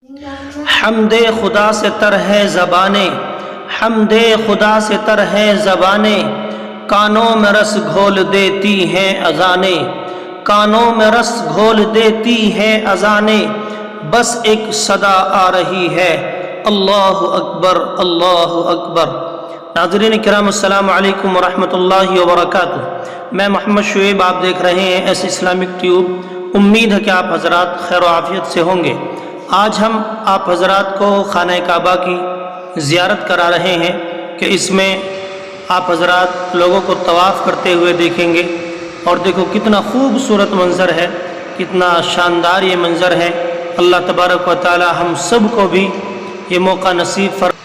حمد خدا سے تر ہے زبانیں، حمد خدا سے تر ہے زبانیں، کانوں میں رس گھول دیتی ہیں اذانیں، کانوں میں رس گھول دیتی ہیں اذانیں، بس ایک صدا آ رہی ہے، اللہ اکبر اللہ اکبر۔ ناظرین کرام السلام علیکم ورحمۃ اللہ وبرکاتہ۔ میں محمد شعیب، آپ دیکھ رہے ہیں ایس اسلامک ٹیوب۔ امید ہے کہ آپ حضرات خیر و عافیت سے ہوں گے۔ آج ہم آپ حضرات کو خانہ کعبہ کی زیارت کرا رہے ہیں کہ اس میں آپ حضرات لوگوں کو طواف کرتے ہوئے دیکھیں گے، اور دیکھو کتنا خوبصورت منظر ہے، کتنا شاندار یہ منظر ہے۔ اللہ تبارک و تعالی ہم سب کو بھی یہ موقع نصیب فرمائے۔